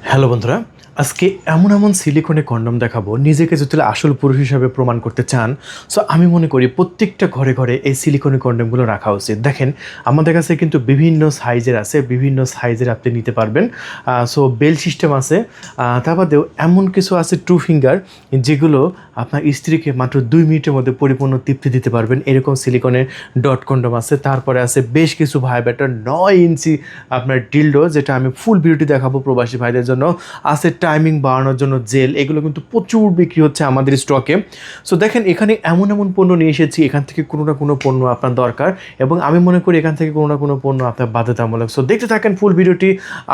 Hello বন্ধুরা, আজকে এমন সিলিকনে কন্ডম দেখাবো নিজেকে যদি আসল পুরুষ হিসাবে প্রমাণ করতে চান। সো আমি মনে করি প্রত্যেকটা ঘরে ঘরে এই সিলিকনের কন্ডমগুলো রাখা উচিত। দেখেন আমাদের কাছে কিন্তু বিভিন্ন সাইজের আছে, বিভিন্ন সাইজের আপনি নিতে পারবেন। সো বেল সিস্টেম আছে, তা বাদেও এমন কিছু আছে টু ফিঙ্গার, যেগুলো আপনার স্ত্রীকে মাত্র 2 মিনিটের মধ্যে পরিপূর্ণ তৃপ্তি দিতে পারবেন, এরকম সিলিকনের ডট কন্ডম আছে। তারপরে আছে বেশ কিছু ভাইব্রেটর 9 ইঞ্চি আপনার ডিলডো, যেটা আমি ফুল বিউটি দেখাবো প্রবাসী ভাইদের জন্য। আছে টাইমিং বাড়ানোর জন্য জেল, এগুলো কিন্তু প্রচুর বিক্রি হচ্ছে আমাদের স্টকে। সো দেখেন এখানে এমন পণ্য নিয়ে এসেছি, এখান থেকে কোনো না কোনো পণ্য আপনার দরকার, এবং আমি মনে করি এখান থেকে কোনো না কোনো পণ্য আপনার বাধ্যতামূলক। সো দেখতে থাকেন ফুল ভিডিওটি।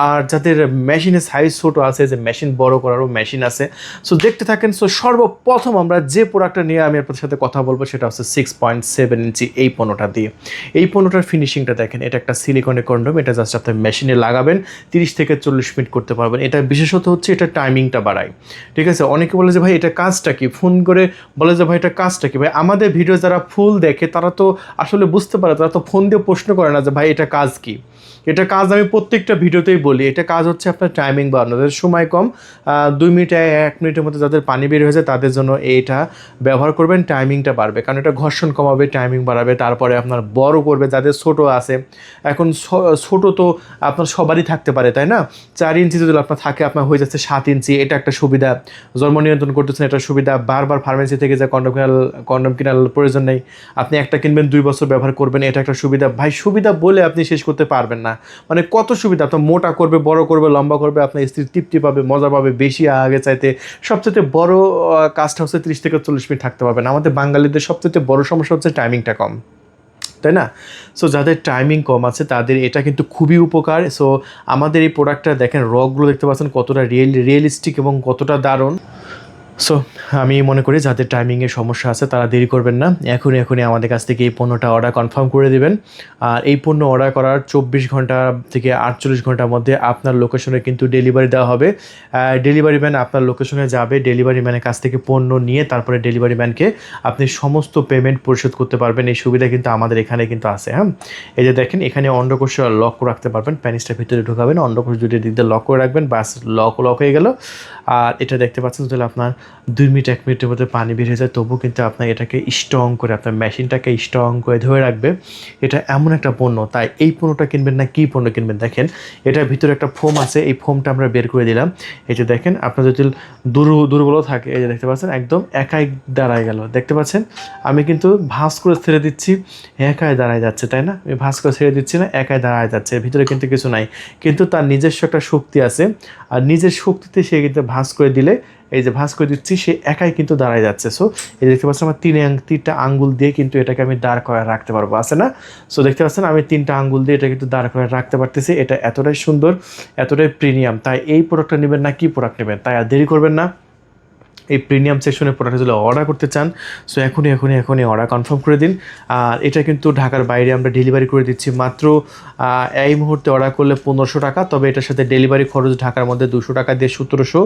আর যাদের মেশিনের সাইজ ছোটো আছে, যে মেশিন বড় করারও মেশিন আছে, সো দেখতে থাকেন। সো সর্বপ্রথম আমরা যে প্রোডাক্টটা নিয়ে আমি আপনাদের সাথে কথা বলবো সেটা হচ্ছে 6.7 ইঞ্চি এই পণ্যটা দিয়ে। এই পণ্যটার ফিনিশিংটা দেখেন, এটা একটা সিলিকনের কন্ডম। এটা জাস্ট আপনি মেশিনে লাগাবেন, 30 থেকে 40 মিনিট করতে পারবেন। এটা বিশেষত হচ্ছে এটা টাইমিংটা বাড়ায়। ঠিক আছে, অনেকে বলে যে ভাই এটা কাজটা কি, ফোন করে বলে যে ভাই এটা কাজটা কি। ভাই আমাদের ভিডিও যারা ফুল দেখে তারা তো আসলে বুঝতে পারে, তারা তো ফোন দিয়ে প্রশ্ন করে না যে ভাই এটা কাজ কি। এটা কাজ আমি প্রত্যেকটা ভিডিওতেই বলি, এটা কাজ হচ্ছে আপনার টাইমিং বাড়ানো। যাদের সময় কম, 2 মিনিট 1 মিনিটের মধ্যে যাদের পানি বের হয়ে যায় তাদের জন্য এইটা ব্যবহার করবেন, টাইমিংটা বাড়বে। কারণ এটা ঘর্ষণ কমাবে, টাইমিং বাড়াবে। তারপরে আপনার বড় করবে, যাদের ছোটো আছে। এখন ছোটো তো আপনার সবারই থাকতে পারে, তাই না? 4 ইঞ্চি যদি আপনার থাকে, আপনার হয়ে যাচ্ছে 7 ইঞ্চি। এটা একটা সুবিধা। জন্ম নিয়ন্ত্রণ করতেছেন, এটা সুবিধা। বারবার ফার্মেসি থেকে যে কন্ডম কেনার প্রয়োজন নেই, আপনি একটা কিনবেন 2 বছর ব্যবহার করবেন, এটা একটা সুবিধা। ভাই সুবিধা বলে আপনি শেষ করতে পারবেন না, মানে কত সুবিধা। আপনার মোটা করবে, বড় করবে, লম্বা করবে, আপনার স্ত্রী তৃপ্তি পাবে, মজা পাবে বেশি আগে চাইতে। সবচেয়ে বড় কাজটা হচ্ছে 30 থেকে 40 মিনিট থাকতে পারবেন। আমাদের বাঙালিদের সবচেয়ে বড় সমস্যা হচ্ছে টাইমিংটা কম, তাই না? সো যাদের টাইমিং কম আছে তাদের এটা কিন্তু খুবই উপকার। সো আমাদের এই প্রোডাক্টটা দেখেন, রকগুলো দেখতে পাচ্ছেন কতটা রিয়েলিস্টিক এবং কতটা দারুণ। সো আমি মনে করি যাদের টাইমিংয়ের সমস্যা আছে তারা দেরি করবেন না, এখনই আমাদের কাছ থেকে এই পণ্যটা অর্ডার কনফার্ম করে দেবেন। আর এই পণ্য অর্ডার করার 24 ঘন্টা থেকে 48 ঘন্টার মধ্যে আপনার লোকেশনে কিন্তু ডেলিভারি দেওয়া হবে। ডেলিভারি ম্যান আপনার লোকেশনে যাবে, ডেলিভারি ম্যানের কাছ থেকে পণ্য নিয়ে তারপরে ডেলিভারি ম্যানকে আপনি সমস্ত পেমেন্ট পরিশোধ করতে পারবেন। এই সুবিধা কিন্তু আমাদের এখানে কিন্তু আছে। হ্যাঁ, এই যে দেখেন এখানে অন্ডকোষ লক করে রাখতে পারবেন, প্যানিসটা ভিতরে ঢোকাবেন, অন্ডকোষ দুটো দিক দিয়ে লক করে রাখবেন, বাস লক হয়ে গেল। আর এটা দেখতে পাচ্ছেন, তাহলে আপনার 2 মিনিট 1 মিনিটের মধ্যে পানি বের হয়ে যায়, তবু কিন্তু আপনার এটাকে স্ট্রং করে, আপনার মেশিনটাকে স্ট্রং করে ধরে রাখবে। এটা এমন একটা পণ্য, তাই এই পণ্যটা কিনবেন না কী পণ্য কিনবেন। দেখেন এটার ভিতরে একটা ফোম আছে, এই ফোমটা আমরা বের করে দিলাম। এই যে দেখেন, আপনার যদি দুর্বল থাকে, এই যে দেখতে পাচ্ছেন একদম একাই দাঁড়ায় গেল। দেখতে পাচ্ছেন আমি কিন্তু ভাঁজ করে ছেড়ে দিচ্ছি, একাই দাঁড়ায় যাচ্ছে, তাই না? আমি ভাঁজ করে ছেড়ে দিচ্ছি না, একাই দাঁড়ায় যাচ্ছে। ভিতরে কিন্তু কিছু নাই, কিন্তু তার নিজস্ব একটা শক্তি আছে। আর নিজের শক্তিতে সে কিন্তু ভাঁজ করে দিলে, এই যে ভাঁজ করে দিচ্ছি, সে একাই কিন্তু দাঁড়ায় যাচ্ছে। সো এই দেখতে পাচ্ছেন আমার 3টা আঙ্গুল দিয়ে কিন্তু এটাকে আমি দাঁড় করে রাখতে পারবো, আছে না? সো দেখতে পাচ্ছেন আমি 3টা আঙ্গুল দিয়ে এটা কিন্তু দাঁড় করে রাখতে পারতেছি। এটা এতটাই সুন্দর, এতটাই প্রিমিয়াম। তাই এই প্রোডাক্টটা নেবেন না কি প্রোডাক্ট নেবেন, তাই আর দেরি করবেন না। এই প্রিমিয়াম সেকশনের প্রোডাক্ট যদি অর্ডার করতে চান, সো এখনই অর্ডার কনফার্ম করে দিন। আর এটা কিন্তু ঢাকার বাইরে আমরা ডেলিভারি করে দিচ্ছি মাত্র এই মুহূর্তে অর্ডার করলে 1500 টাকা। তবে এটার সাথে ডেলিভারি খরচ ঢাকার মধ্যে 200 টাকা দিয়ে 1700,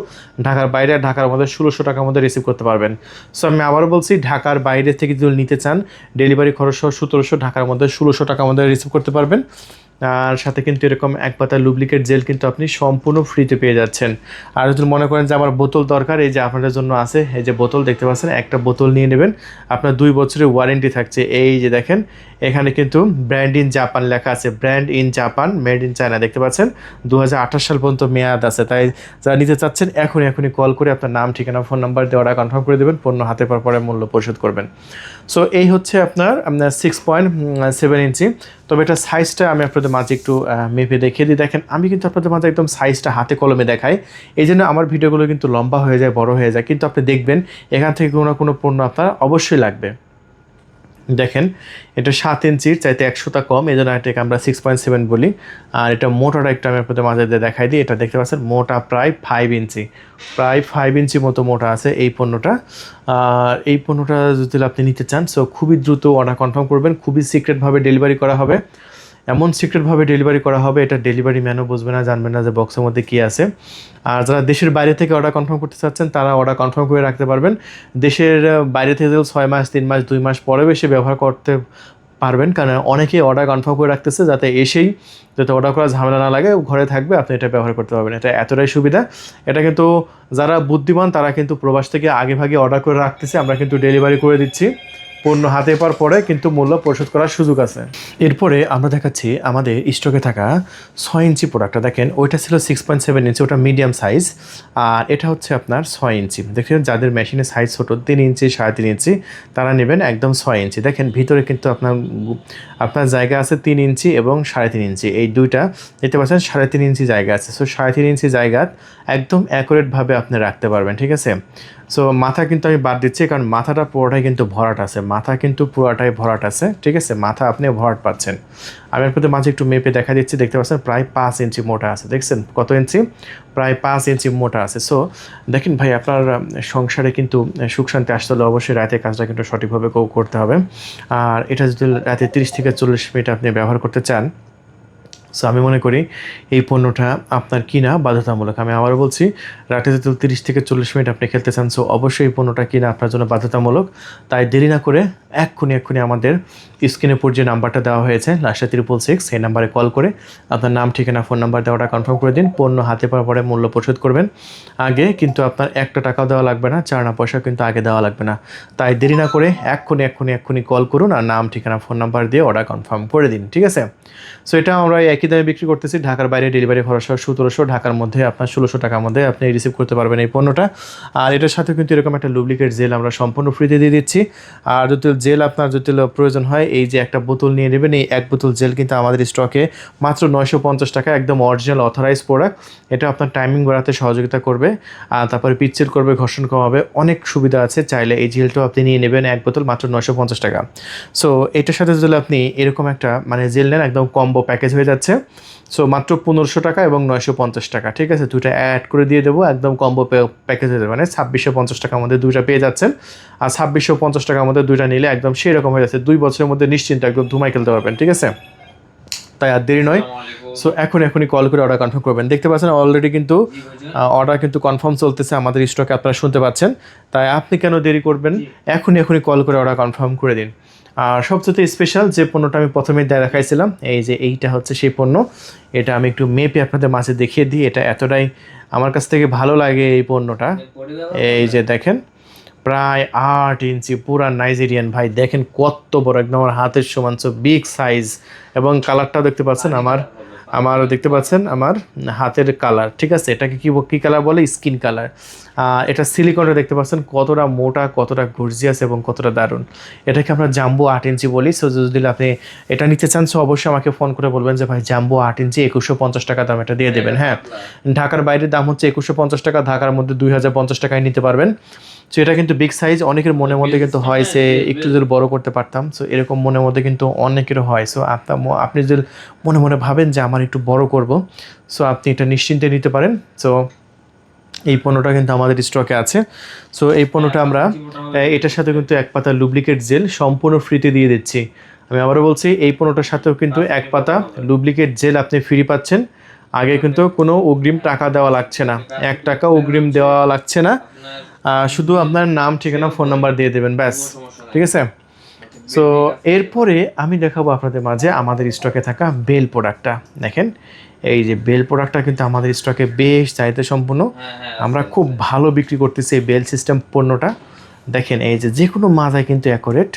ঢাকার বাইরে ঢাকার মধ্যে 1600 টাকার মধ্যে রিসিভ করতে পারবেন। সো আমি আবারও বলছি, ঢাকার বাইরে থেকে যদি নিতে চান, ডেলিভারি খরচ সহ 1700, ঢাকার মধ্যে 1600 টাকার মধ্যে রিসিভ করতে পারবেন। আর সাথে কিন্তু এরকম এক পাতা লুব্রিকেট জেল কিন্তু আপনি সম্পূর্ণ ফ্রিতে পেয়ে যাচ্ছেন। আর যদি মনে করেন যে আমার বোতল দরকার, এই যে আপনাদের জন্য আছে, এই যে বোতল দেখতে পাচ্ছেন, একটা বোতল নিয়ে নেবেন, আপনার 2 বছরের ওয়ারেন্টি থাকছে। এই যে দেখেন এখানে কিন্তু ব্র্যান্ড ইন জাপান লেখা আছে, brand in Japan, made in China. দেখতে পাচ্ছেন 2028 সাল পর্যন্ত মেয়াদ আছে। তাই যারা নিতে চাচ্ছেন এখনই কল করে আপনার নাম, ঠিকানা, ফোন নাম্বার দিয়ে অর্ডার কনফার্ম করে দেবেন, পণ্য হাতে পাওয়ার পরে মূল্য পরিশোধ করবেন। সো এই হচ্ছে আপনার 6.7 ইঞ্চি। তবে এটা সাইজটা আমি আপনাদের মাঝে একটু মেপে দেখিয়ে দিই। দেখেন আমি কিন্তু আপনাদের মাঝে একদম সাইজটা হাতে কলমে দেখাই, এই জন্য আমার ভিডিওগুলো কিন্তু লম্বা হয়ে যায়, বড় হয়ে যায়, কিন্তু আপনি দেখবেন এখান থেকে কোনো না কোনো পণ্য আপনার অবশ্যই লাগবে। দেখেন এটা 7 ইঞ্চির চাইতে 100টা কম, এই জন্য এটাকে আমরা 6.7 বলি। আর এটা মোটাটা একটু আমি আপনাদের মাঝে দেখাই দিই। এটা দেখতে পাচ্ছেন মোটা প্রায় 5 ইঞ্চি, প্রায় 5 ইঞ্চি মতো মোটা আছে এই পণ্যটা। আর এই পণ্যটা যদি আপনি নিতে চান, সো খুবই দ্রুত অর্ডার কনফার্ম করবেন, খুবই সিক্রেটভাবে ডেলিভারি করা হবে। এমন সিক্রেটভাবে ডেলিভারি করা হবে, এটা ডেলিভারি ম্যানও বুঝবে না, জানবে না যে বক্সের মধ্যে কী আছে। আর যারা দেশের বাইরে থেকে অর্ডার কনফার্ম করতে চাচ্ছেন তারা অর্ডার কনফার্ম করে রাখতে পারবেন। দেশের বাইরে থেকে 6 মাস, 3 মাস, 2 মাস পরে এসে ব্যবহার করতে পারবেন, কারণ অনেকেই অর্ডার কনফার্ম করে রাখতেছে যাতে এসেই যাতে অর্ডার করা ঝামেলা না লাগে, ঘরে থাকবে আপনি এটা ব্যবহার করতে পারবেন। এটা এতটাই সুবিধা। এটা কিন্তু যারা বুদ্ধিমান তারা কিন্তু প্রবাস থেকে আগে ভাগে অর্ডার করে রাখতেছে, আমরা কিন্তু ডেলিভারি করে দিচ্ছি। পণ্য হাতে পাওয়ার পরে কিন্তু মূল্য পরিশোধ করার সুযোগ আছে। এরপরে আমরা দেখাচ্ছি আমাদের স্টকে থাকা 6 ইঞ্চি প্রোডাক্টটা। দেখেন ওইটা ছিল 6.7 ইঞ্চি, ওটা মিডিয়াম সাইজ, আর এটা হচ্ছে আপনার 6 ইঞ্চি। দেখেন যাদের মেশিনের সাইজ ছোটো 3 ইঞ্চি 3.5 ইঞ্চি তারা নেবেন একদম 6 ইঞ্চি। দেখেন ভিতরে কিন্তু আপনার জায়গা আছে 3 ইঞ্চি এবং 3.5 ইঞ্চি, এই দুইটা দেখতে পাচ্ছেন 3.5 ইঞ্চি জায়গা আছে। সো 3.5 ইঞ্চি জায়গা একদম অ্যাকুরেটভাবে আপনি রাখতে পারবেন, ঠিক আছে। সো মাথা কিন্তু আমি বাদ দিচ্ছি, কারণ মাথাটা পুরোটাই কিন্তু ভরাট আছে, মাথা কিন্তু পুরোটাই ভরাট আছে, ঠিক আছে, মাথা আপনি ভরাট পাচ্ছেন। আমি আপনাদের মাঝে একটু মেপে দেখা দিচ্ছি, দেখতে পাচ্ছেন প্রায় 5 ইঞ্চি মোটা আছে। দেখছেন কত ইঞ্চি? প্রায় 5 ইঞ্চি মোটা আছে। সো দেখেন ভাই, আপনার সংসারে কিন্তু সুখ শান্তি আসতে হলে অবশ্যই রাতে কাজটা কিন্তু সঠিকভাবে করতে হবে। আর এটা যদি রাতে 30 থেকে 40 মিনিট আপনি ব্যবহার করতে চান, সো আমি মনে করি এই পণ্যটা আপনার কিনা বাধ্যতামূলক। আমি আবারও বলছি, রাতে যদি 30 থেকে 40 মিনিট আপনি খেলতে চান, সো অবশ্যই এই পণ্যটা কিনা আপনার জন্য বাধ্যতামূলক। তাই দেরি না করে এক্ষুনি আমাদের স্ক্রিনের উপর যে নাম্বারটা দেওয়া হয়েছে লাস্টে 666, সেই নাম্বারে কল করে আপনার নাম, ঠিকানা, ফোন নাম্বার দেওয়াটা কনফার্ম করে দিন। পণ্য হাতে পাওয়ার পরে মূল্য পরিশোধ করবেন। আগে কিন্তু আপনার একটা টাকাও দেওয়া লাগবে না, চার পয়সা কিন্তু আগে দেওয়া লাগবে না। তাই দেরি না করে এক্ষুনি কল করুন আর নাম, ঠিকানা, ফোন নাম্বার দিয়ে অর্ডার কনফার্ম করে দিন, ঠিক আছে। সো এটা আমরা একই দামে বিক্রি করতেছি। ঢাকার বাইরে ডেলিভারি খরচ 1700, ঢাকার মধ্যে আপনার 1600 টাকার মধ্যে আপনি রিসিভ করতে পারবেন এই পণ্যটা। আর এটার সাথে কিন্তু এরকম একটা লুব্রিকেট জেল আমরা সম্পূর্ণ ফ্রিতে দিয়ে দিচ্ছি। আর যদি জেল আপনার যদি প্রয়োজন হয়, এই যে একটা বোতল নিয়ে নেবেন, এই এক বোতল জেল কিন্তু আমাদের স্টকে মাত্র 950 টাকা, একদম অরিজিনাল অথরাইজ প্রোডাক্ট। এটা আপনার টাইমিং বাড়াতে সহযোগিতা করবে, আর তারপরে পিচ্ছিল করবে, ঘর্ষণ কমাবে, অনেক সুবিধা আছে। চাইলে এই জেলটাও আপনি নিয়ে নেবেন, এক বোতল মাত্র 950 টাকা। সো এটার সাথে যদি আপনি এরকম একটা মানে জেল নেন, একদম কম্বো প্যাকেজ হয়ে যাচ্ছে। সো মাত্র 1500 টাকা এবং 950 টাকা, ঠিক আছে, দুইটা অ্যাড করে দিয়ে দেবো, একদম কম্বো প্যাকেজ হয়ে যাবে, মানে 2650 টাকার মধ্যে দুইটা পেয়ে যাচ্ছেন। আর 2650 টাকার মধ্যে দুইটা নিলে একদম সেই রকম হয়ে যাচ্ছে, 2 বছরের মধ্যে নিশ্চিন্ত একদম ধুমাই খেলতে পারবেন, ঠিক আছে। তাই আর দেরি নয়, সো এখনই কল করে অর্ডার কনফার্ম করবেন। দেখতে পাচ্ছেন অলরেডি কিন্তু অর্ডার কিন্তু কনফার্ম চলতেছে আমাদের স্টকে, আপনারা শুনতে পাচ্ছেন। তাই আপনি কেন দেরি করবেন? এখনই কল করে অর্ডার কনফার্ম করে দিন। আর সবচেয়ে স্পেশাল যে পণ্যটা আমি প্রথমেই দেখাইছিলাম, এই যে এইটা হচ্ছে সেই পণ্য। এটা আমি একটু মেপে আপনাদের মাঝে দেখিয়ে দিই। এটা এতটাই আমার কাছ থেকে ভালো লাগে এই পণ্যটা। এই যে দেখেন প্রায় 8 ইঞ্চি, পুরা নাইজেরিয়ান ভাই, দেখেন কত বড়, একদম আমার হাতের সমান, সো বিগ সাইজ। এবং কালারটাও দেখতে পাচ্ছেন আমারও দেখতে পাচ্ছেন আমার হাতের কালার, ঠিক আছে। এটাকে কী কালার বলে? Skin colour. এটা সিলিকনটা দেখতে পাচ্ছেন কতটা মোটা, কতটা গর্জিয়াস এবং কতটা দারুণ। এটাকে আমরা জাম্বো 8 ইঞ্চি বলি। সো যদি আপনি এটা নিতে চান, সো অবশ্যই আমাকে ফোন করে বলবেন যে ভাই জাম্বো 8 ইঞ্চি 2150 টাকা দাম, এটা দিয়ে দেবেন। হ্যাঁ, ঢাকার বাইরের দাম হচ্ছে 2150 টাকা, ঢাকার মধ্যে 2050 টাকায় নিতে পারবেন। সো এটা কিন্তু বিগ সাইজ। অনেকের মনের মধ্যে কিন্তু হয় সে একটু যদি বড় করতে পারতাম, সো এরকম মনের মধ্যে কিন্তু অনেকেরও হয়। সো আপনি যদি মনে ভাবেন যে আমার একটু বড় করব, সো আপনি এটা নিশ্চিন্তে নিতে পারেন। সো এই পণ্যটা কিন্তু আমাদের স্টকে আছে। সো এই পণ্যটা আমরা এটার সাথে কিন্তু এক পাতা লুব্রিকেট জেল সম্পূর্ণ ফ্রিতে দিয়ে দিচ্ছি। আমি আবারও বলছি, এই পণ্যটার সাথেও কিন্তু এক পাতা লুব্রিকেট জেল আপনি ফ্রি পাচ্ছেন। আগে কিন্তু কোনো অগ্রিম টাকা দেওয়া লাগছে না, 1 টাকা অগ্রিম দেওয়া লাগছে না। শুধু আপনার নাম, ঠিকানা, ফোন নাম্বার দিয়ে দেবেন, ব্যাস, ঠিক আছে। সো এরপরে আমি দেখাবো আপনাদের মাঝে আমাদের স্টকে থাকা বেল প্রোডাক্টটা। দেখেন এই যে বেল প্রোডাক্টটা কিন্তু আমাদের স্টকে বেশ চাহিদা সম্পূর্ণ, আমরা খুব ভালো বিক্রি করতেছি এই বেল সিস্টেম পণ্যটা। দেখেন এই যে কোনো মাজায় কিন্তু অ্যাকুরেট।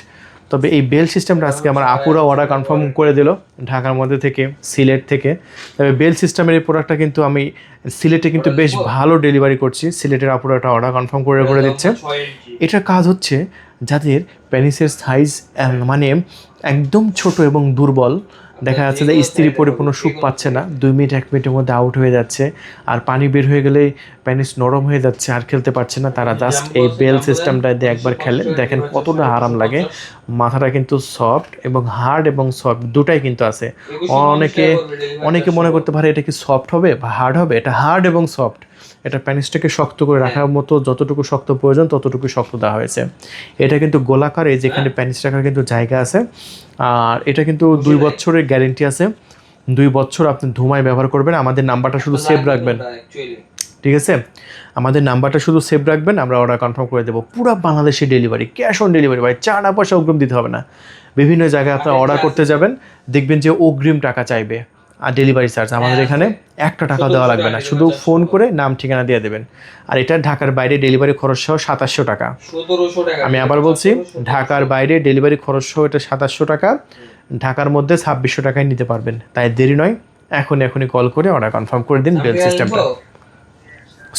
তবে এই বেল সিস্টেমটা আজকে আমার আপুরা অর্ডার কনফার্ম করে দিল ঢাকার মধ্যে থেকে, সিলেট থেকে। তবে বেল সিস্টেমের এই প্রোডাক্টটা কিন্তু আমি সিলেটে কিন্তু বেশ ভালো ডেলিভারি করছি, সিলেটের আপুরা একটা অর্ডার কনফার্ম করে দিচ্ছে। এটার কাজ হচ্ছে যাদের পেনিসের সাইজ মানে একদম ছোট এবং দুর্বল, দেখা যাচ্ছে যে স্ত্রী পরিপূর্ণ সুখ পাচ্ছে না, 2 মিনিট 1 মিনিটের মধ্যে আউট হয়ে যাচ্ছে, আর পানি বের হয়ে গেলে পেনিস নরম হয়ে যাচ্ছে আর খেলতে পারছে না, তারা জাস্ট এই বেল সিস্টেমটা দিয়ে একবার খেলে দেখেন কতটা আরাম লাগে। মাথাটা কিন্তু সফট এবং হার্ড এবং সফট দুটাই কিন্তু আছে। অনেকে মনে করতে পারে এটা কি সফট হবে বা হার্ড হবে, এটা হার্ড এবং সফট। এটা প্যানিসটাকে শক্ত করে রাখার মতো যতটুকু শক্ত প্রয়োজন ততটুকু শক্ত দেওয়া হয়েছে। এটা কিন্তু গোলাকার, এই যেখানে প্যানিস রাখার কিন্তু জায়গা আছে। আর এটা কিন্তু 2 বছরের গ্যারেন্টি আছে, 2 বছর আপনি ধুমায় ব্যবহার করবেন। আমাদের নাম্বারটা শুধু সেভ রাখবেন, ঠিক আছে, আমাদের নাম্বারটা শুধু সেভ রাখবেন, আমরা অর্ডার কনফার্ম করে দেবো। পুরো বাংলাদেশে ডেলিভারি, ক্যাশ অন ডেলিভারি ভাই, 4 পয়সা অগ্রিম দিতে হবে না। বিভিন্ন জায়গায় আপনারা অর্ডার করতে যাবেন, দেখবেন যে অগ্রিম টাকা চাইবে আর ডেলিভারি চার্জ। আমাদের এখানে একটা টাকা দেওয়া লাগবে না, শুধু ফোন করে নাম ঠিকানা দিয়ে দেবেন। আর এটা ঢাকার বাইরে ডেলিভারি খরচ সহ 2700 টাকা। আমি আবার বলছি, ঢাকার বাইরে ডেলিভারি খরচ সহ এটা 2700 টাকা, ঢাকার মধ্যে 2600 টাকায় নিতে পারবেন। তাই দেরি নয়, এখনই কল করে অর্ডার কনফার্ম করে দিন বিল সিস্টেমটা।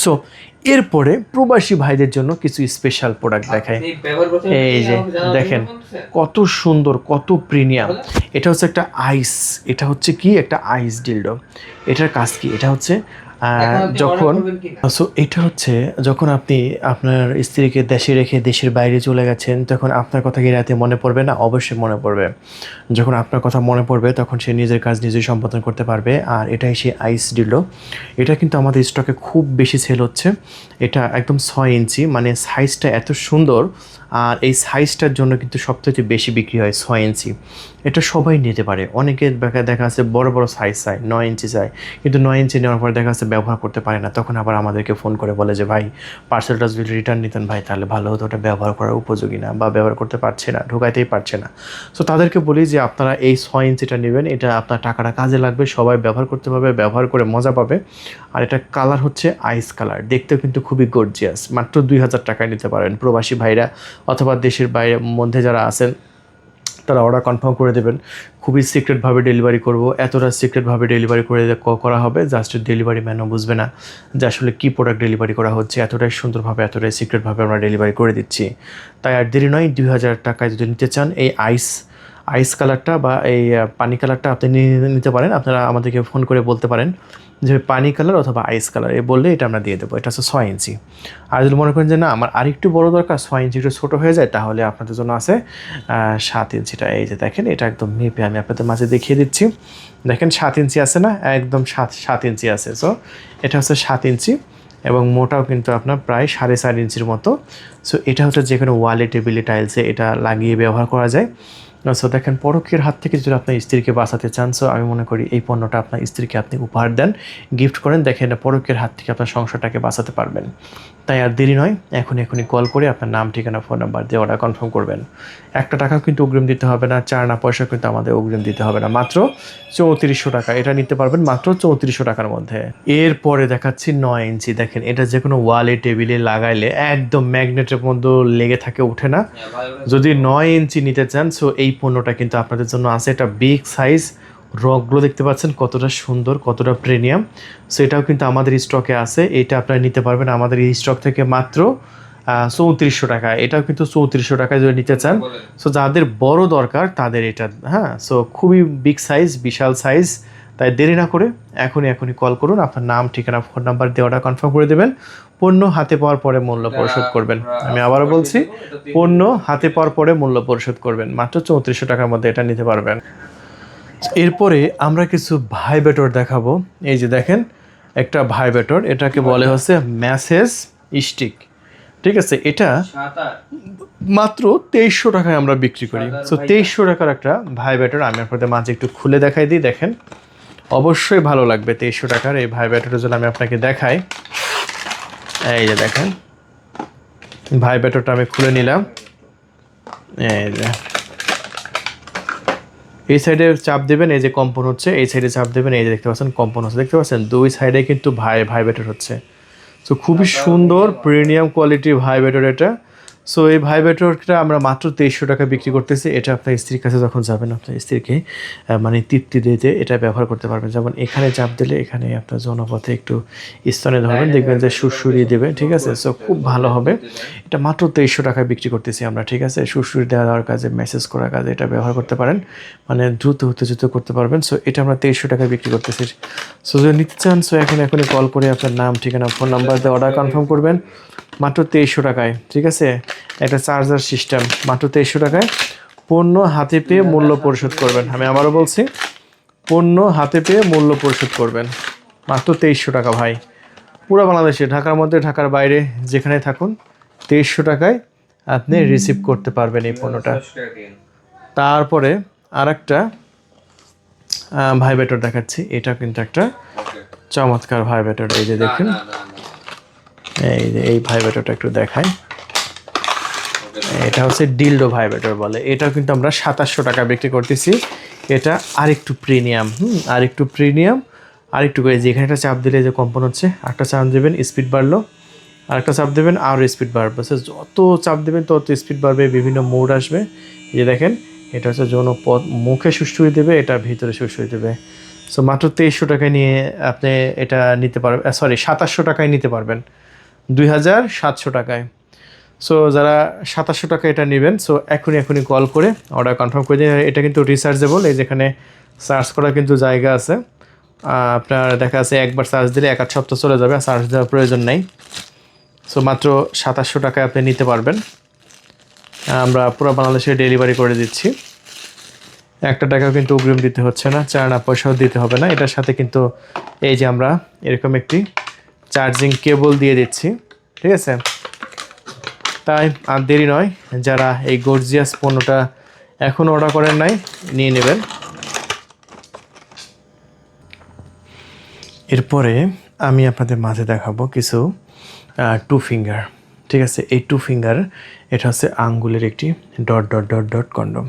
সো এরপরে প্রবাসী ভাইদের জন্য কিছু স্পেশাল প্রোডাক্ট দেখায়। এই যে দেখেন কত সুন্দর, কত প্রিমিয়াম। এটা হচ্ছে একটা আইস, এটা হচ্ছে কি একটা আইস ডিলডো। এটার কাজ কি, এটা হচ্ছে যখন এটা হচ্ছে যখন আপনি আপনার স্ত্রীকে দেশে রেখে দেশের বাইরে চলে গেছেন, তখন আপনার কথা কি রাতে মনে পড়বে না? অবশ্যই মনে পড়বে। যখন আপনার কথা মনে পড়বে তখন সে নিজের কাজ নিজেই সম্পাদন করতে পারবে। আর এটাই সেই আইস ডিলডো। এটা কিন্তু আমাদের স্টকে খুব বেশি সেল হচ্ছে। এটা একদম 6 ইঞ্চি, মানে সাইজটা এত সুন্দর। আর এই সাইজটার জন্য কিন্তু সবথেকে বেশি বিক্রি হয় 6 ইঞ্চি। এটা সবাই নিতে পারে। অনেকে দেখা যাচ্ছে বড় বড় সাইজ চায়, 9 ইঞ্চি চায়, কিন্তু 9 ইঞ্চি নেওয়ার পর দেখা যাচ্ছে ব্যবহার করতে পারে না। তখন আবার আমাদেরকে ফোন করে বলে যে ভাই পার্সেলটা যদি রিটার্ন নিতেন ভাই তাহলে ভালো হতো, ওটা ব্যবহার করার উপযোগী না বা ব্যবহার করতে পারছে না, ঢোকাইতেই পারছে না। সো তাদেরকে বলি যে আপনারা এই 6 ইঞ্চিটা নেবেন, এটা আপনার টাকাটা কাজে লাগবে, সবাই ব্যবহার করতে পারবে, ব্যবহার করে মজা পাবে। আর এটা কালার হচ্ছে আইস কালার, দেখতেও কিন্তু খুবই গর্জিয়াস। মাত্র 2000 টাকায় নিতে পারেন প্রবাসী ভাইরা, অথবা দেশের বাইরে মধ্যে যারা আছেন তারা অর্ডার কনফার্ম করে দেবেন। খুবই সিক্রেটভাবে ডেলিভারি করব, এতটা সিক্রেটভাবে ডেলিভারি করা হবে জাস্ট ডেলিভারি ম্যানও বুঝবে না যে আসলে কী প্রোডাক্ট ডেলিভারি করা হচ্ছে। এতটাই সুন্দরভাবে, এতটাই সিক্রেটভাবে আমরা ডেলিভারি করে দিচ্ছি। তাই আর দেরি নয়, 2000 টাকায় যদি নিতে চান এই আইস কালারটা বা এই পানি কালারটা আপনি নিতে পারেন। আপনারা আমাদেরকে ফোন করে বলতে পারেন যে পানি কালার অথবা আইস কালার, বললে এটা আমরা দিয়ে দেবো। এটা হচ্ছে 6 ইঞ্চি। আর যদি মনে করেন যে না আমার আরেকটু বড় দরকার, 6 ইঞ্চি একটু ছোটো হয়ে যায়, তাহলে আপনাদের জন্য আছে 7 ইঞ্চিটা। এই যে দেখেন এটা একদম মেপে আমি আপনাদের মাঝে দেখিয়ে দিচ্ছি। দেখেন 7 ইঞ্চি আছে না, একদম 7 ইঞ্চি আছে। সো এটা হচ্ছে 7 ইঞ্চি এবং মোটাও কিন্তু আপনার প্রায় 4.5 ইঞ্চির মতো। সো এটা হচ্ছে যে কোনো ওয়ালে, টেবিলে, টাইলসে এটা লাগিয়ে ব্যবহার করা যায়। সো দেখেন পরকীয়ার হাত থেকে যদি আপনার স্ত্রীকে বাঁচাতে চান, সো আমি মনে করি এই পণ্যটা আপনার স্ত্রীকে আপনি উপহার দেন, গিফট করেন, দেখেন পরকীয়ার হাত থেকে আপনার সংসারটাকে বাঁচাতে পারবেন। তাই আর দেরি নয়, এখনই কল করে আপনার নাম, ঠিকানা, ফোন নাম্বার দিয়ে অর্ডার কনফার্ম করবেন। একটা টাকাও কিন্তু অগ্রিম দিতে হবে না, চার পয়সা কিন্তু আমাদের অগ্রিম দিতে হবে না। মাত্র 3400 টাকা এটা নিতে পারবেন, মাত্র 3400 টাকার মধ্যে। এরপরে দেখাচ্ছি 9 ইঞ্চি। দেখেন এটা যে কোনো ওয়ালে, টেবিলে লাগাইলে একদম ম্যাগনেটের মধ্যে লেগে থাকে, ওঠে না। যদি 9 ইঞ্চি নিতে চান, সো এই পণ্যটা কিন্তু আপনাদের জন্য আছে। এটা বিগ সাইজ, রকগুলো দেখতে পাচ্ছেন কতটা সুন্দর, কতটা প্রিমিয়াম। সো এটাও কিন্তু আমাদের স্টকে আছে, এটা আপনারা নিতে পারবেন আমাদের এই স্টক থেকে মাত্র 3400 টাকা। এটাও কিন্তু 3400 টাকায় যদি নিতে চান, সো যাদের বড় দরকার তাদের এটা, হ্যাঁ। সো খুবই বিগ সাইজ, বিশাল সাইজ। তাই দেরি না করে এখনই কল করুন, আপনার নাম, ঠিকানা, ফোন নাম্বার দিয়ে অর্ডার কনফার্ম করে দেবেন। পণ্য হাতে পাওয়ার পরে মূল্য পরিশোধ করবেন। আমি আবারও বলছি, পণ্য হাতে পাওয়ার পরে মূল্য পরিশোধ করবেন। মাত্র 3400 টাকার মধ্যে এটা নিতে পারবেন। এরপরে আমরা কিছু ভাইব্রেটর দেখাবো। এই যে দেখেন একটা ভাইব্রেটর, এটাকে বলে হচ্ছে মেসেজ স্টিক। ঠিক আছে, এটা মাত্র 2300 টাকায় আমরা বিক্রি করি। সো 2300 টাকার একটা ভাইব্রেটর আমি আপনাদের মাঝে একটু খুলে দেখাই দিই। দেখেন অবশ্যই ভালো লাগবে 2300 টাকার এই ভাইব্রেটরের জন্য আমি আপনাকে দেখাই। এই যে দেখেন ভাইব্রেটরটা আমি খুলে নিলাম। এই যে এই সাইডে চাপ দেবেন, এই যে কম্পন হচ্ছে, এই সাইডে চাপ দেবেন, এই যে দেখতে পাচ্ছেন কম্পন হচ্ছে, দেখতে পাচ্ছেন দুই সাইডে কিন্তু ভাইব্রেটর হচ্ছে। সো খুবই সুন্দর প্রিমিয়াম কোয়ালিটির ভাইব্রেটর এটা। সো এই ভাইব্রেটরটা আমরা মাত্র 2300 টাকা বিক্রি করতেছি। এটা আপনার স্ত্রীর কাছে যখন যাবেন, আপনার স্ত্রীকে মানে তৃপ্তি দিতে এটা ব্যবহার করতে পারবেন। যেমন এখানে চাপ দিলে এখানে আপনার জনপথে একটু স্তনে ধরবেন, দেখবেন যে সুরসুরিয়ে দেবে। ঠিক আছে, সো খুব ভালো হবে। এটা মাত্র 2300 টাকায় বিক্রি করতেছি আমরা। ঠিক আছে, সুরসুরি দেওয়ার কাজে, মেসেজ করার কাজে এটা ব্যবহার করতে পারেন, মানে দ্রুত করতে পারবেন। সো এটা আমরা 2300 টাকায় বিক্রি করতেছি। সো যদি নিতে চান, সো এখনই কল করে আপনার নাম, ঠিকানা, ফোন নাম্বার দিয়ে অর্ডার কনফার্ম করবেন মাত্র 2300 টাকায়। ঠিক আছে, একটা চার্জার সিস্টেম মাত্র 2300 টাকায়। পণ্য হাতে পেয়ে মূল্য পরিশোধ করবেন। আমি আবারও বলছি, পণ্য হাতে পেয়ে মূল্য পরিশোধ করবেন মাত্র 2300 টাকা ভাই। পুরো বাংলাদেশে, ঢাকার মধ্যে, ঢাকার বাইরে যেখানে থাকুন, 2300 টাকায় আপনি রিসিভ করতে পারবেন এই পণ্যটা। তারপরে আর একটা ভাইব্রেটর দেখাচ্ছি। এটা কিন্তু একটা চমৎকার ভাইব্রেটর। এই যে দেখুন, এই যে এই ভাইব্রেটরটা একটু দেখাই। এটা হচ্ছে ডিলডো ভাইব্রেটর বলে, এটাও কিন্তু আমরা 2700 টাকা বিক্রি করতেছি। এটা আরেকটু প্রিমিয়াম, আরেকটু প্রিমিয়াম, আরেকটু করে যেখানে একটা চাপ দিলে যে কম্পন হচ্ছে, একটা চাপ দেবেন স্পিড বাড়লো, আরেকটা চাপ দেবেন আরও স্পিড বাড়বে। যত চাপ দেবেন তত স্পিড বাড়বে, বিভিন্ন মোড আসবে। এই যে দেখেন, এটা হচ্ছে জনপদ মুখে সুস্থ দেবে, এটা ভিতরে সুস্থ দেবে। সো মাত্র 2300 টাকায় নিয়ে আপনি এটা নিতে পারবেন, সরি 2700 টাকায় নিতে পারবেন, 2700 টাকায়। সো যারা 2700 টাকা এটা নেবেন, সো এখনই কল করে অর্ডার কনফার্ম করে দিন। এটা কিন্তু রিচার্জেবল, এই যেখানে সার্চ করার কিন্তু জায়গা আছে। আপনার দেখা আছে একবার সার্চ দিলে 1 সপ্তাহ চলে যাবে, সার্চ দেওয়ার প্রয়োজন নেই। সো মাত্র 2700 টাকায় আপনি নিতে পারবেন। আমরা পুরো বাংলাদেশে ডেলিভারি করে দিচ্ছি। 1 টাকাও কিন্তু অগ্রিম দিতে হচ্ছে না, চায়না পয়সাও দিতে হবে না। এটার সাথে কিন্তু এই যে আমরা এরকম একটি চার্জিং কেবল দিয়ে দিচ্ছি, ঠিক আছে? তাই আর দেরি নয়, যারা এই গর্জিয়াস পণ্যটা এখন অর্ডার করেন নাই নিয়ে নেবেন। এরপরে আমি আপনাদের মাঝে দেখাবো কিছু টু ফিঙ্গার, ঠিক আছে? এই টু ফিঙ্গার এটা হচ্ছে আঙ্গুলের একটি dot dot dot dot condom.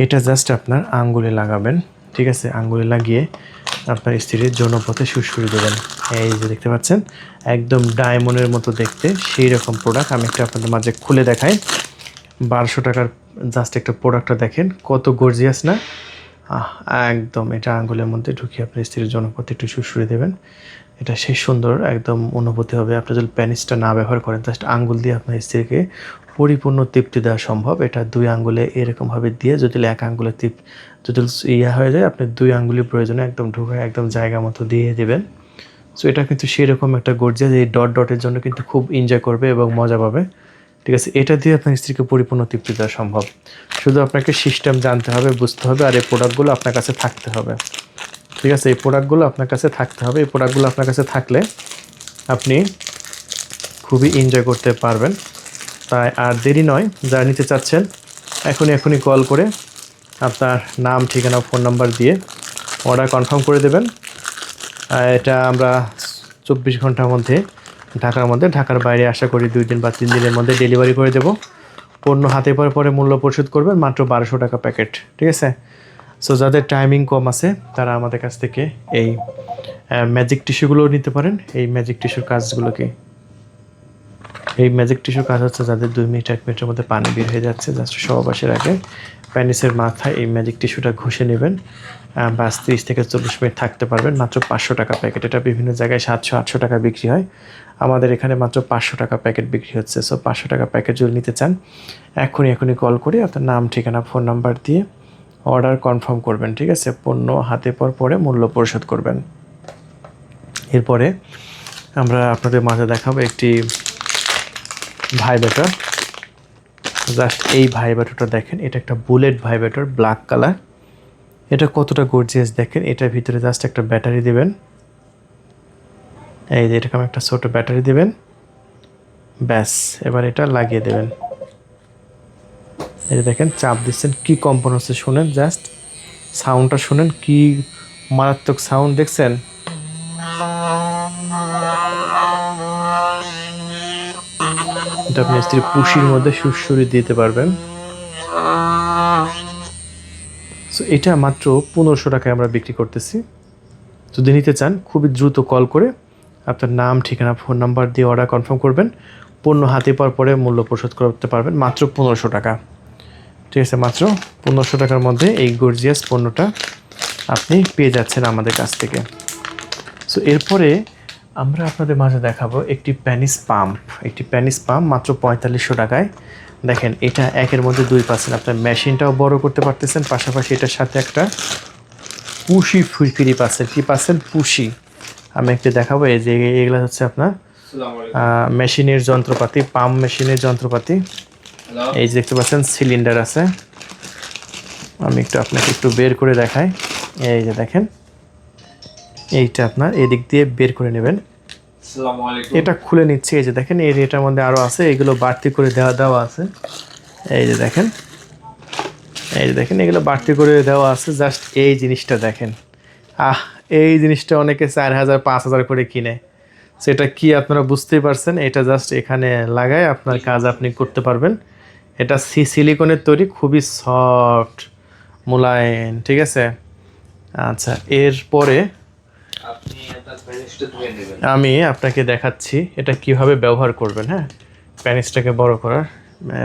এটা জাস্ট আপনার আঙ্গুলে লাগাবেন, ঠিক আছে? আঙ্গুলে লাগিয়ে আপনার স্ত্রীর যৌনপথে সুড়সুড়ি দেবেন। এই যে দেখতে পাচ্ছেন, একদম ডায়মন্ডের মতো দেখতে, সেই রকম প্রোডাক্ট আমি একটা আপনাদের মাঝে খুলে দেখাই। 1200 টাকার জাস্ট একটা প্রোডাক্টটা দেখেন, কত গর্জিয়াস না? একদম এটা আঙ্গুলের মধ্যে ঢুকিয়ে আপনার স্ত্রীর যৌনপথে একটু সুড়সুড়ি দেবেন, এটা সেই সুন্দর একদম অনুভূতি হবে। আপনি যদি প্যানিসটা না ব্যবহার করেন, জাস্ট আঙ্গুল দিয়ে আপনার স্ত্রীকে পরিপূর্ণ তৃপ্তি দেওয়া সম্ভব। এটা 2 আঙ্গুলে এরকমভাবে দিয়ে যদি 1 আঙ্গুলে যদি হয়ে যায়, আপনি 2 আঙ্গুলের প্রয়োজনে একদম ঢুকায় একদম জায়গা মতো দিয়ে দেবেন। সো এটা কিন্তু সেরকম একটা গর্জিয়াস, এই ডট ডটের জন্য কিন্তু খুব এনজয় করবে এবং মজা পাবে, ঠিক আছে? এটা দিয়ে আপনার স্ত্রীকে পরিপূর্ণ তৃপ্তি দেওয়া সম্ভব। শুধু আপনাকে সিস্টেম জানতে হবে, বুঝতে হবে, আর এই প্রোডাক্টগুলো আপনার কাছে থাকতে হবে, ঠিক আছে? এই প্রোডাক্টগুলো আপনার কাছে থাকতে হবে। এই প্রোডাক্টগুলো আপনার কাছে থাকলে আপনি খুবই এনজয় করতে পারবেন। তাই আর দেরি নয়, যারা নিতে চাচ্ছেন এখনই কল করে আপনার নাম, ঠিকানা, ফোন নাম্বার দিয়ে অর্ডার কনফার্ম করে দেবেন। এটা আমরা 24 ঘন্টার মধ্যে ঢাকার বাইরে আশা করি 2 দিন বা 3 দিনের মধ্যে ডেলিভারি করে দেব। পণ্য হাতে পাওয়ার পরে মূল্য পরিশোধ করবেন মাত্র 1200 টাকা প্যাকেট, ঠিক আছে? সো যাদের টাইমিং কম আছে তারা আমাদের কাছ থেকে এই ম্যাজিক টিস্যুগুলো নিতে পারেন। এই ম্যাজিক টিস্যুর কাজগুলো কি? এই ম্যাজিক টিস্যুর কাজ হচ্ছে যাদের 2 মিনিট 1 মিনিটের মধ্যে পানি বের হয়ে যাচ্ছে, জাস্ট সহবাসের আগে প্যানিসের মাথায় এই ম্যাজিক টিস্যুটা ঘষে নেবেন, বাস 30 থেকে 40 মিনিট থাকতে পারবেন। মাত্র 500 টাকা প্যাকেট। এটা বিভিন্ন জায়গায় 700-800 টাকা বিক্রি হয়, আমাদের এখানে মাত্র 500 টাকা প্যাকেট বিক্রি হচ্ছে। সো 500 টাকা প্যাকেট যদি নিতে চান এখনই কল করে আপনার নাম, ঠিকানা, ফোন নাম্বার দিয়ে অর্ডার কনফার্ম করবেন, ঠিক আছে? পণ্য হাতে পাওয়ার পরে মূল্য পরিশোধ করবেন। এরপরে আমরা আপনাদের মাঝে দেখাবো একটি ভাইব্রেটর। জাস্ট এই ভাইব্রেটরটা দেখেন, এটা একটা বুলেট ভাইব্রেটর, ব্ল্যাক কালার। এটা কতটা গর্জিয়াস দেখেন। এটার ভিতরে জাস্ট একটা ব্যাটারি দিবেন, এই যে এরকম একটা ছোট ব্যাটারি দিবেন, ব্যাস এবার এটা লাগিয়ে দেবেন। এই যে দেখেন চাপ দিচ্ছেন, কি কম্পন হচ্ছে শুনেন, জাস্ট সাউন্ডটা শুনেন, কি মারাত্মক সাউন্ড দেখছেন? এটা আপনি স্ত্রী পুশির মধ্যে সুরসুরি দিতে পারবেন। সো এটা মাত্র 1500 টাকায় আমরা বিক্রি করতেছি। যদি নিতে চান খুবই দ্রুত কল করে আপনার নাম, ঠিকানা, ফোন নাম্বার দিয়ে অর্ডার কনফার্ম করবেন। পণ্য হাতে পাওয়ার পরে মূল্য পরিশোধ করতে পারবেন মাত্র 1500 টাকা, ঠিক আছে? মাত্র 1500 টাকার মধ্যে এই গর্জিয়াস পণ্যটা আপনি পেয়ে যাচ্ছেন আমাদের কাছ থেকে। সো এরপরে আমরা আপনাদের মাঝে দেখাবো একটি প্যানিস পাম্প। একটি প্যানিস পাম্প মাত্র 4500 টাকায়। দেখেন এটা একের মধ্যে 2 পাচ্ছেন, আপনার মেশিনটাও বড় করতে পারতেছেন, পাশাপাশি এটার সাথে একটা পুশি ফ্রি পাচ্ছেন। কি পাচ্ছেন? পুশি। আমি একটু দেখাবো। এই যে এগুলো হচ্ছে আপনার মেশিনের যন্ত্রপাতি, পাম্প মেশিনের যন্ত্রপাতি। এই যে দেখতে পাচ্ছেন সিলিন্ডার আছে, আমি একটু আপনাকে একটু বের করে দেখাই। এই যে দেখেন, এইটা আপনার এদিক দিয়ে বের করে নেবেন। এটা খুলে নিচ্ছে, এই যে দেখেন এটার মধ্যে আরও আছে, এগুলো বাড়তি করে দেওয়া আছে। এই যে দেখেন, এগুলো বাড়তি করে দেওয়া আছে। জাস্ট এই জিনিসটা দেখেন, এই জিনিসটা অনেকে 4000-5000 করে কিনে, সেটা কি আপনারা বুঝতেই পারছেন। এটা জাস্ট এখানে লাগায় আপনার কাজ আপনি করতে পারবেন। এটা সিলিকনের তৈরি, খুবই সফট মোলায়েম, ঠিক আছে। আচ্ছা, এরপরে আমি আপনাকে দেখাচ্ছি এটা কিভাবে ব্যবহার করবেন। হ্যাঁ, প্যানিসটাকে বড় করার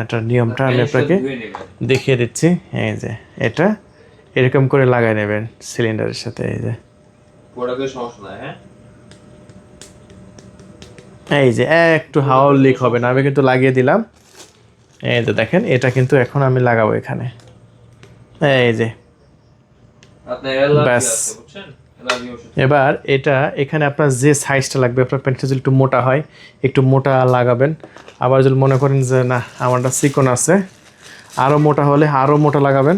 এটা নিয়মটা আমি আপনাকে দেখিয়ে দিচ্ছি। এই যে এটা এরকম করে লাগাই নেবেন সিলিন্ডারের সাথে। এই যে এই যে একটু হাওয়া লিক হবে না, আমি কিন্তু লাগিয়ে দিলাম। এই যে দেখেন, এটা কিন্তু এখন আমি লাগাবো এখানে। এই যে ব্যাস। এবার এটা এখানে আপনার যে সাইজটা লাগবে, আপনার প্যান্টটা যদি একটু মোটা হয় একটু মোটা লাগাবেন। আবার যদি মনে করেন যে না আমারটা চিকন আছে, আরও মোটা হলে আরও মোটা লাগাবেন।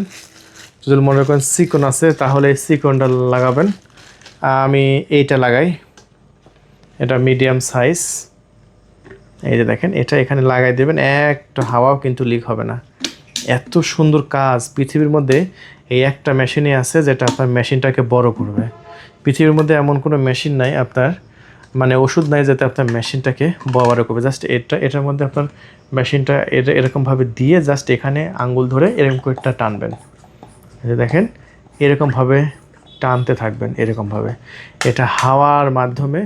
যদি মনে করেন চিকন আছে তাহলে চিকনটা লাগাবেন। আমি এইটা লাগাই, এটা মিডিয়াম সাইজ। এই যে দেখেন, এটা এখানে লাগাই দেবেন, একটা হাওয়াও কিন্তু লিক হবে না। এত সুন্দর কাজ পৃথিবীর মধ্যে এই একটা মেশিনই আছে যেটা আপনার মেশিনটাকে বড় করবে। পৃথিবীর মধ্যে এমন কোনো মেশিন নাই আপনার, মানে ওষুধ নাই যাতে আপনার মেশিনটাকে বড় করবে। জাস্ট এটার মধ্যে আপনার মেশিনটা এরকমভাবে দিয়ে জাস্ট এখানে আঙ্গুল ধরে এরকম করে টানবেন। এই যে দেখেন, এরকমভাবে টানতে থাকবেন এরকমভাবে। এটা হাওয়ার মাধ্যমে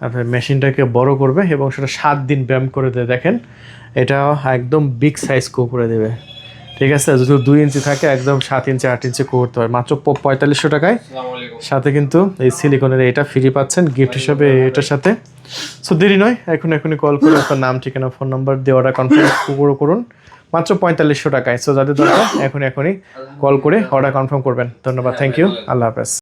আপনার মেশিনটাকে বড় করবে এবং সেটা 7 দিন ব্যায়াম করে দেবে। দেখেন, এটা একদম বিগ সাইজ করে দেবে, ঠিক আছে। যদি 2 ইঞ্চি থাকে একদম 7 ইঞ্চি 8 ইঞ্চি করতে হয় মাত্র 4500 টাকায়। সাথে কিন্তু এই সিলিকনের এটা ফ্রি পাচ্ছেন গিফট হিসাবে এটার সাথে। সো দেরি নয়, এখনই কল করে আপনার নাম ঠিকানা ফোন নাম্বার দিয়ে অর্ডার কনফার্ম করুন মাত্র 4500 টাকায়। সো যাদের দরকার এখনই কল করে অর্ডার কনফার্ম করবেন। ধন্যবাদ, থ্যাংক ইউ, আল্লাহ হাফেজ।